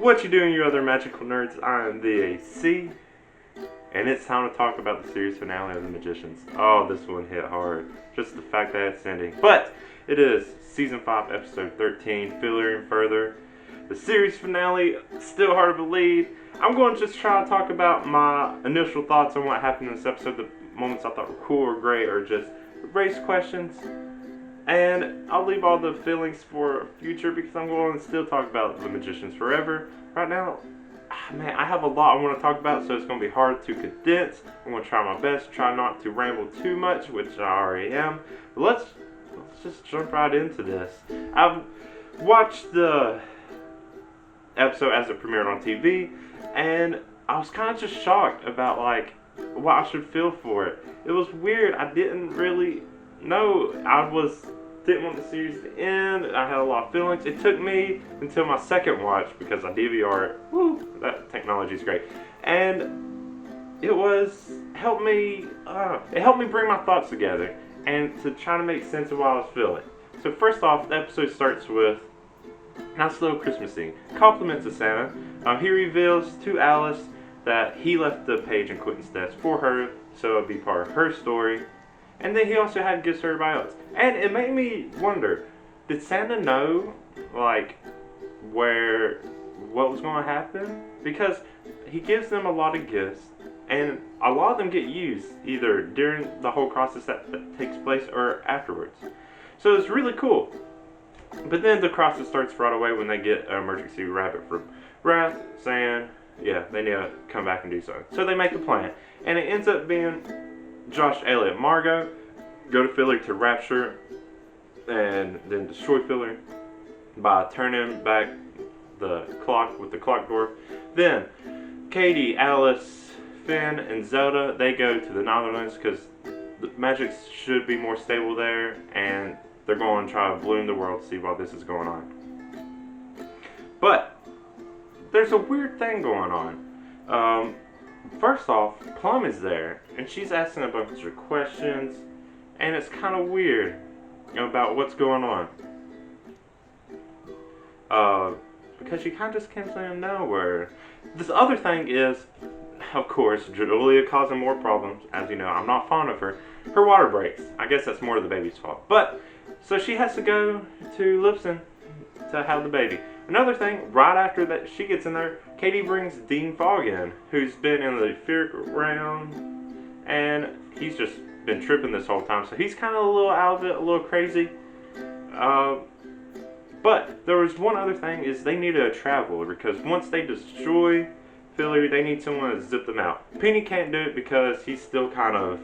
What you doing, you other magical nerds? I am the AC, and it's time to talk about the series finale of The Magicians. Oh, this one hit hard. Just the fact that it's ending. But it is Season 5, Episode 13, Fillory and Further. The series finale, still hard to believe. I'm going to just try to talk about my initial thoughts on what happened in this episode, the moments I thought were cool or great, or just raise questions. And I'll leave all the feelings for future because I'm going to still talk about The Magicians forever. Right now, man, I have a lot I want to talk about, so it's going to be hard to condense. I'm going to try my best, try not to ramble too much, which I already am. But let's just jump right into this. I've watched the episode as it premiered on TV, and I was kind of just shocked about what I should feel for it. It was weird. I didn't really know. Didn't want the series to end. I had a lot of feelings. It took me until my second watch because I DVR it. Woo, that technology is great, and it helped me bring my thoughts together and to try to make sense of what I was feeling. So first off, the episode starts with a nice little Christmas scene. Compliments to Santa. He reveals to Alice that he left the page in Quentin's desk for her, so it'll be part of her story. And then he also had gifts for everybody else. And it made me wonder, did Santa know, what was going to happen? Because he gives them a lot of gifts, and a lot of them get used either during the whole process that takes place or afterwards. So it's really cool. But then the process starts right away when they get an emergency rabbit from Wrath saying, yeah, they need to come back and do something. So they make a plan. And it ends up being Josh, Elliot, Margot go to Fillory to rapture and then destroy Fillory by turning back the clock with the clock dwarf. Then Katie, Alice, Finn, and Zelda, they go to the Netherlands because the magic should be more stable there, and they're going to try to bloom the world to see why this is going on. But there's a weird thing going on. First off, Plum is there, and she's asking a bunch of questions, and it's kind of weird about what's going on. Because she kind of just comes out of nowhere. This other thing is, of course, Julia causing more problems. As you know, I'm not fond of her. Her water breaks. I guess that's more of the baby's fault. But, so she has to go to Lipson to have the baby. Another thing, right after that she gets in there, Katie brings Dean Fogg in, who's been in the etheric realm, and he's just been tripping this whole time, so he's kind of a little out of it, a little crazy. But there was one other thing, is they needed a traveler, because once they destroy Fillory, they need someone to zip them out. Penny can't do it because he's still kind of,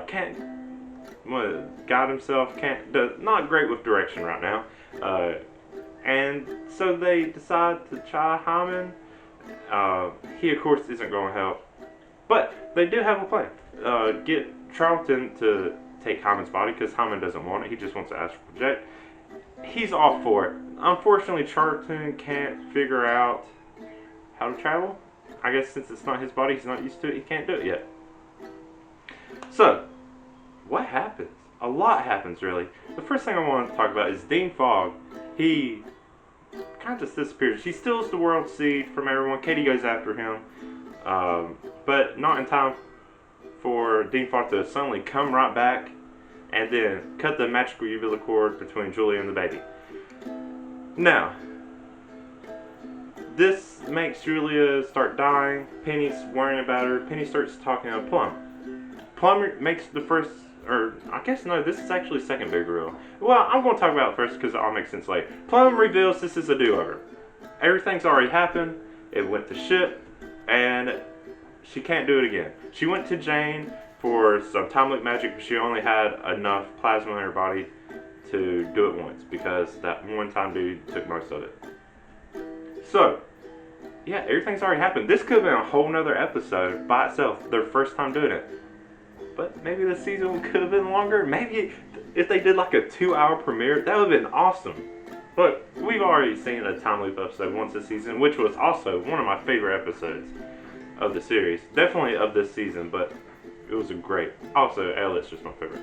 can't guide himself, not great with direction right now. And so they decide to try Hyman. He, of course, isn't going to help. But they do have a plan. Get Charlton to take Hyman's body because Hyman doesn't want it. He just wants to astral project. He's all for it. Unfortunately, Charlton can't figure out how to travel. I guess since it's not his body, he's not used to it, he can't do it yet. So, what happens? A lot happens, really. The first thing I want to talk about is Dean Fogg. He kind of just disappears. He steals the world seed from everyone. Katie goes after him, but not in time for Dean Fogg to suddenly come right back and then cut the magical umbilical cord between Julia and the baby. Now, this makes Julia start dying. Penny's worrying about her. Penny starts talking to Plum. Plum makes the first, or I guess no, this is actually the second big reveal. Well, I'm going to talk about it first because it all makes sense later. Plum reveals this is a do-over. Everything's already happened. It went to shit, and she can't do it again. She went to Jane for some time loop magic, but she only had enough plasma in her body to do it once because that one time dude took most of it. So, yeah, everything's already happened. This could have been a whole nother episode by itself, their first time doing it. But maybe the season could have been longer. Maybe if they did like a 2-hour premiere, that would have been awesome. But we've already seen a time loop episode once this season, which was also one of my favorite episodes of the series. Definitely of this season, but it was a great. Also, Elliot's just my favorite.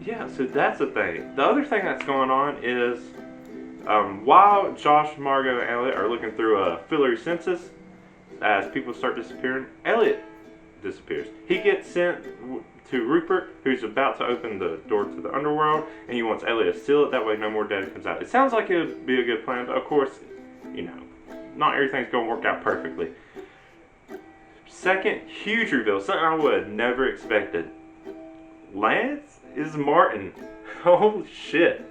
Yeah, so that's the thing. The other thing that's going on is While Josh, Margot, and Elliot are looking through a Fillory census, as people start disappearing, Elliot disappears. He gets sent to Rupert, who's about to open the door to the underworld, and he wants Elliot to seal it. That way, no more data comes out. It sounds like it would be a good plan, but of course, not everything's going to work out perfectly. Second, huge reveal, something I would have never expected. Lance is Martin. Oh shit.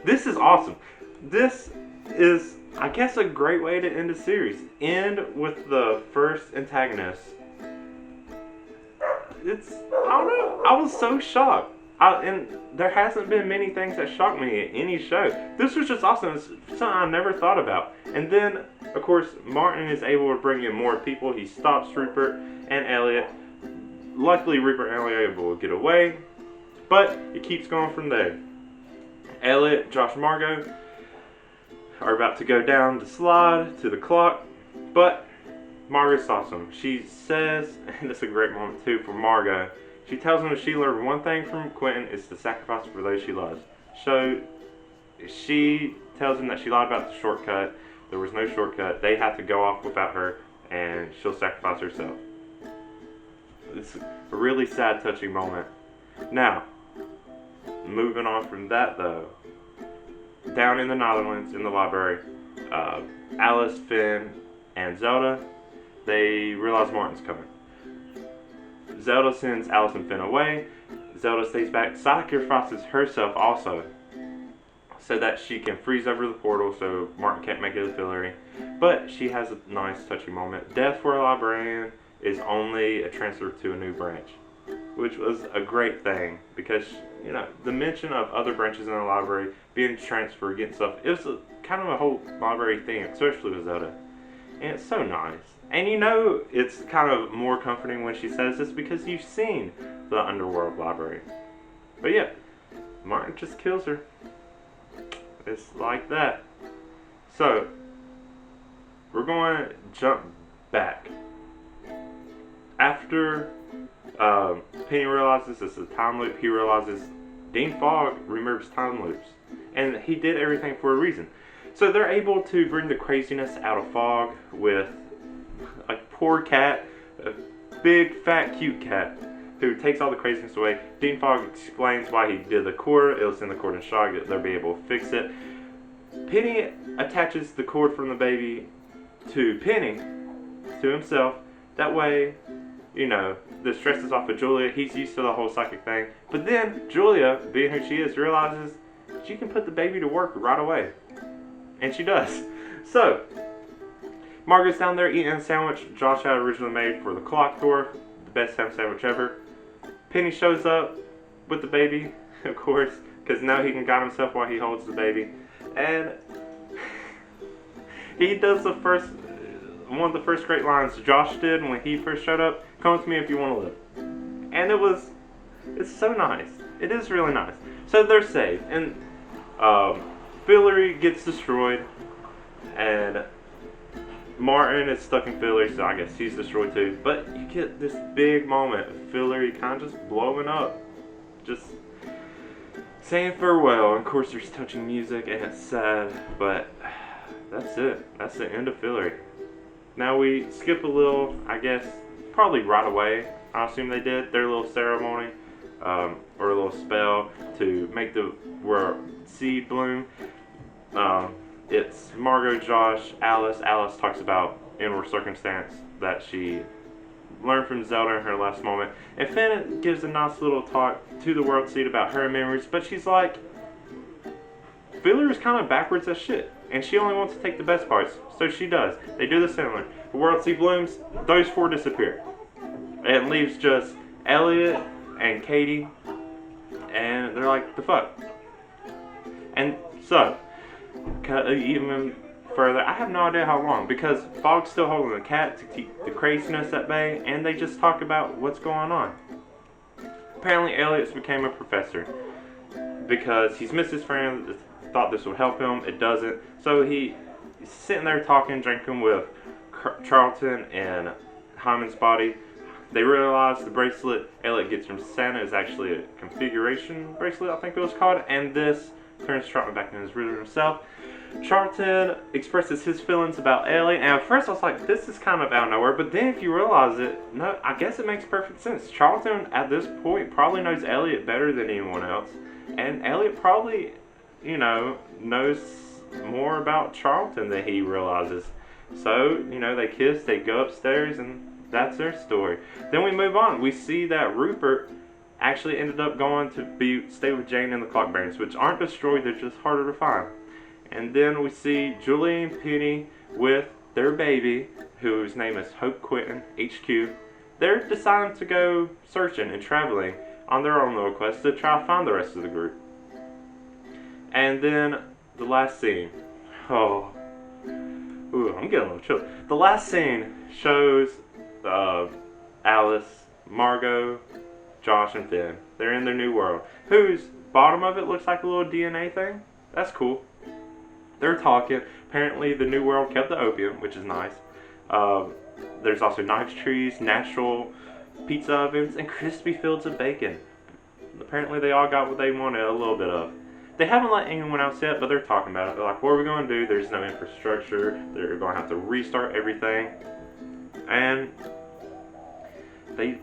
This is awesome. This is, I guess, a great way to end a series. End with the first antagonist. I don't know, I was so shocked. And there hasn't been many things that shocked me in any show. This was just awesome. It's something I never thought about. And then, of course, Martin is able to bring in more people. He stops Rupert and Elliot. Luckily, Rupert and Elliot are able to get away. But it keeps going from there. Elliot, Josh, and Margot are about to go down the slide to the clock. But Margot stops them. She says, and it's a great moment too for Margot, she tells him if she learned one thing from Quentin, it's to sacrifice for those she loves. So she tells him that she lied about the shortcut. There was no shortcut. They have to go off without her, and she'll sacrifice herself. It's a really sad, touching moment. Now, moving on from that though, down in the Netherlands, in the library, Alice, Finn, and Zelda, they realize Martin's coming. Zelda sends Alice and Finn away. Zelda stays back, sacrifices herself also, so that she can freeze over the portal so Martin can't make it to Fillory. But she has a nice touching moment. Death for a librarian is only a transfer to a new branch, which was a great thing because, the mention of other branches in the library being transferred, getting stuff, it was kind of a whole library thing, especially with Zelda. And it's so nice. And it's kind of more comforting when she says this because you've seen the Underworld Library. But yeah, Martin just kills her. It's like that. So, we're going to jump back. After Penny realizes this is a time loop, he realizes Dean Fogg remembers time loops. And he did everything for a reason. So they're able to bring the craziness out of Fogg with a poor cat, a big, fat, cute cat, who takes all the craziness away. Dean Fogg explains why he did the cord. It'll send the cord in shock. They'll be able to fix it. Penny attaches the cord from the baby to Penny, to himself. That way, the stress is off of Julia. He's used to the whole psychic thing. But then, Julia, being who she is, realizes she can put the baby to work right away. And she does. So, Margaret's down there eating a sandwich Josh had originally made for the clock door. The best ham sandwich ever. Penny shows up with the baby, of course, because now he can guide himself while he holds the baby. And he does one of the first great lines Josh did when he first showed up. Come to me if you want to live. And it's so nice. It is really nice. So they're saved. And Fillory gets destroyed. And Martin is stuck in Fillory, so I guess he's destroyed too. But you get this big moment of Fillory kind of just blowing up. Just saying farewell. And of course there's touching music and it's sad. But that's it. That's the end of Fillory. Now we skip a little, I guess, probably right away. I assume they did their little ceremony or a little spell to make the seed bloom. It's Margot, Josh, Alice. Alice talks about inward circumstance that she learned from Zelda in her last moment. And Finn gives a nice little talk to the world seed about her memories, but she's like, Fillory's kind of backwards as shit. And she only wants to take the best parts, so she does. They do the similar. The world seed blooms, those four disappear. It leaves just Elliot and Katie, and they're like, the fuck? And so, even further, I have no idea how long, because Fogg's still holding the cat to keep the craziness at bay, and they just talk about what's going on. Apparently, Elliot's became a professor, because he's missed his friend, thought this would help him, it doesn't. So he's sitting there talking, drinking with Charlton and Hyman's body. They realize the bracelet Elliot gets from Santa is actually a configuration bracelet, I think it was called, and this turns Charlton back into his original self. Charlton expresses his feelings about Ellie, and at first I was like, this is kind of out of nowhere, but then if you realize it, no, I guess it makes perfect sense. Charlton, at this point, probably knows Elliot better than anyone else, and Elliot probably, knows more about Charlton than he realizes. So, they kiss, they go upstairs, and that's their story. Then we move on. We see that Rupert actually ended up going to stay with Jane and the Clockbearers, which aren't destroyed, they're just harder to find. And then we see Julie and Penny with their baby, whose name is Hope Quentin, HQ. They're deciding to go searching and traveling on their own little quest to try to find the rest of the group. And then the last scene. Oh, ooh, I'm getting a little chilled. The last scene shows Alice, Margot, Josh, and Finn. They're in their new world, whose bottom of it looks like a little DNA thing. That's cool. They're talking. Apparently the new world kept the opium, which is nice. There's also knives trees, natural pizza ovens, and crispy fields of bacon. Apparently they all got what they wanted, a little bit of. They haven't let anyone else yet, but they're talking about it. They're like, what are we going to do? There's no infrastructure. They're going to have to restart everything. And the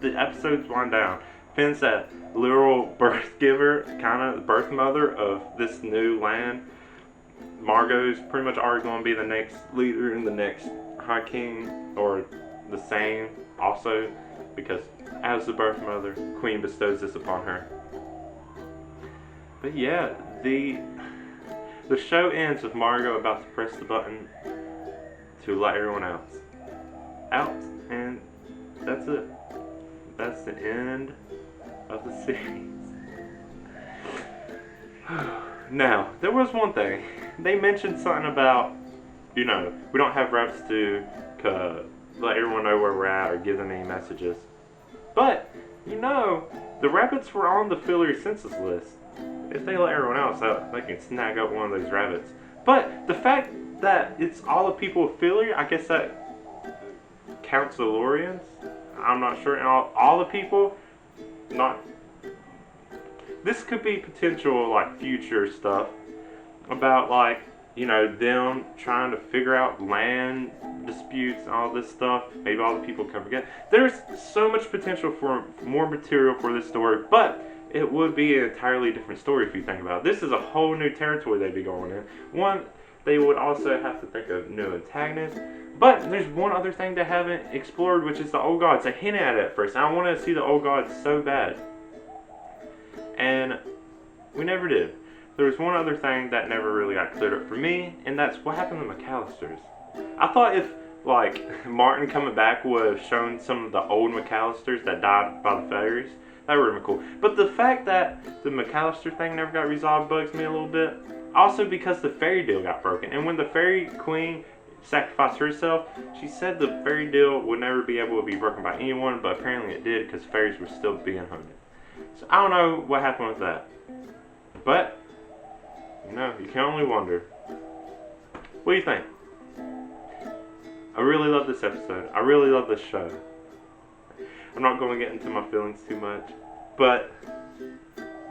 episodes wind down. Finn's that literal birth giver, kind of birth mother of this new land. Margot's pretty much already going to be the next leader and the next High King, or the same also, because as the birth mother, Queen bestows this upon her. But yeah, the show ends with Margot about to press the button to let everyone else out, and that's it. That's the end of the series. Now, there was one thing. They mentioned something about, we don't have reps to let everyone know where we're at or give them any messages. But, the rabbits were on the Fillory census list. If they let everyone else out, they can snag up one of those rabbits. But the fact that it's all the people of Fillory, I guess that counts the Lorians. I'm not sure. And all the people, not. This could be potential future stuff about them trying to figure out land disputes and all this stuff. Maybe all the people come together. There's so much potential for more material for this story, but it would be an entirely different story if you think about it. This is a whole new territory they'd be going in. One, they would also have to think of new antagonists. But there's one other thing they haven't explored, which is the old gods. They hinted at it at first. I wanted to see the old gods so bad. And we never did. There was one other thing that never really got cleared up for me, and that's what happened to McAllisters. I thought if, Martin coming back would have shown some of the old McAllisters that died by the fairies, that would have been cool. But the fact that the McAllister thing never got resolved bugs me a little bit. Also because the fairy deal got broken. And when the fairy queen sacrificed herself, she said the fairy deal would never be able to be broken by anyone, but apparently it did because fairies were still being hunted. So I don't know what happened with that. But, you can only wonder. What do you think? I really love this episode. I really love this show. I'm not going to get into my feelings too much. But,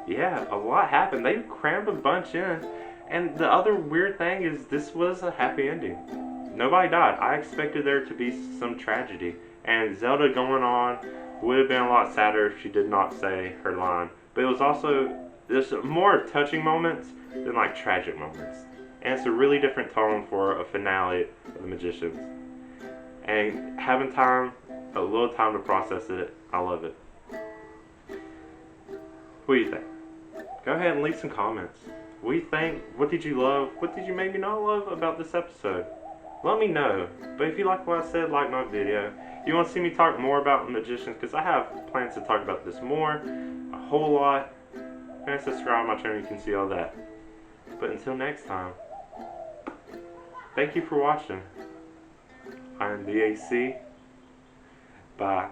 yeah, a lot happened. They crammed a bunch in. And the other weird thing is this was a happy ending. Nobody died. I expected there to be some tragedy. And Zelda going on would have been a lot sadder if she did not say her line. But it was also, there's more touching moments than tragic moments. And it's a really different tone for a finale of The Magicians. And having a little time to process it, I love it. What do you think? Go ahead and leave some comments. What do you think? What did you love? What did you maybe not love about this episode? Let me know. But if you like what I said, like my video. You want to see me talk more about Magicians? Because I have plans to talk about this more. A whole lot. And subscribe to my channel, you can see all that. But until next time, thank you for watching. I'm the AC. Bye.